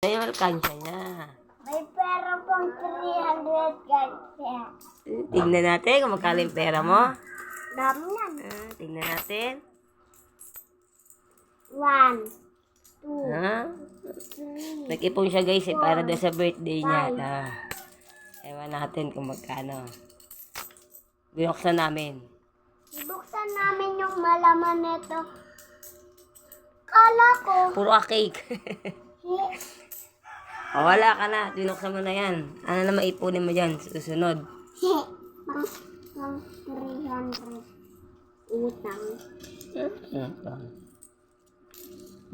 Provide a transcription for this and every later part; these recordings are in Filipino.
Yung alkansya niya. May pera pong 300 kasi. Tingnan natin kung magkano yung pera mo. Dami yan. Tingnan natin. 1, 2, Ha? 3, Nag-ipon siya guys para daw sa birthday niya. Ewan natin kung magkano. Binuksan namin. ibuksan namin yung malaman nito. Kala ko, Puro cake. O, wala ka na. Binuksan mo na yan. Ano na maipunin mo dyan? Susunod. Pang 300 utang.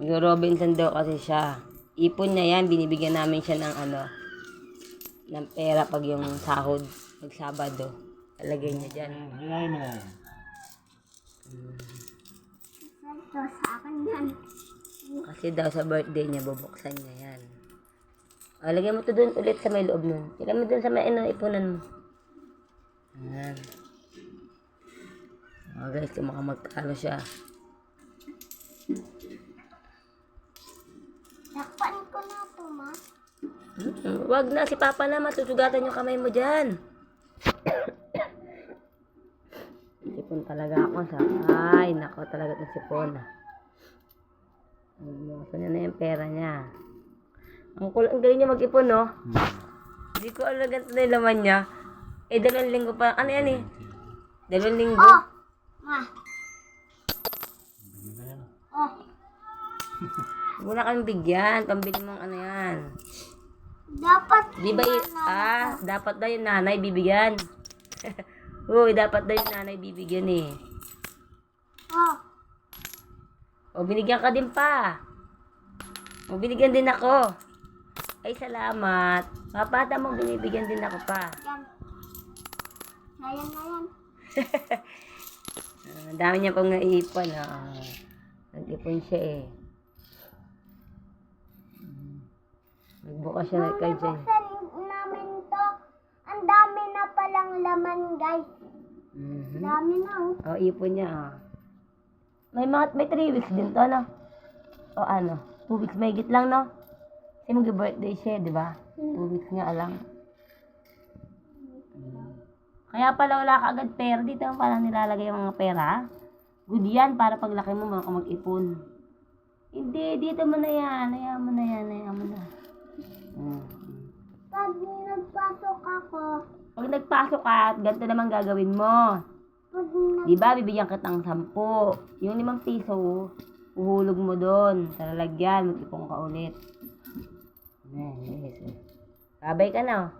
Yung Robinson daw kasi siya. Ipon niya yan. Binibigyan namin siya ng ng pera pag yung sahod. Pag Sabado. Talagay niya dyan. Ito sa akin yan. Kasi daw sa birthday niya, bubuksan niya yan. O, lagyan mo to dun ulit sa may loob nun. Lagyan mo dun sa may ipunan mo. Ayan. O guys, kung magkano siya. Nakpan ko na ito, ma. Wag na, si Papa na, matutugatan yung kamay mo dyan. Sipon talaga ako sa... Ay, nako talaga itong sipon. Bukasan niya na yung pera niya. Ang galing niya mag-ipon, no? Hindi ko alam ganito na yung laman niya. 2 linggo pa. Ano yan eh? 2 linggo? Oh, ma. Oh, Huwag mo na kami bigyan. Pambili mong ano yan. dapat Di ba dapat daw yung nanay bibigyan. Uy, dapat daw yung nanay bibigyan eh. Oh, O, binigyan ka din pa. O, binigyan din ako. Ay, salamat. Papata mo, binibigyan din ako pa. yan. Ayan na yan. Ang dami niya pang naipon. Nag-ipon siya eh. Nagbukas siya ng kay Jen. Buksan namin to. Ang dami na palang laman, guys. Dami na, oh. O, ipon niya May 3 weeks din to, no? O ano? 2 weeks may higit lang, no? Kasi mag-birthday siya, di ba? 2 weeks nga lang. Kaya pala wala ka agad pera. Dito ang parang nilalagay yung mga pera. Good yan para paglaki mo mag-ipon. Hindi, dito mo na yan. Hayaan mo na yan. Hayaan mo na. Pag nagpasok ako, Pag nagpasok ka, ganito naman gagawin mo. pag Di ba, bibigyan kitang 10. Yung 5 piso, uhulog mo doon. Sa lalagyan, mag-ipon ka ulit. Yes. Sabay ka na.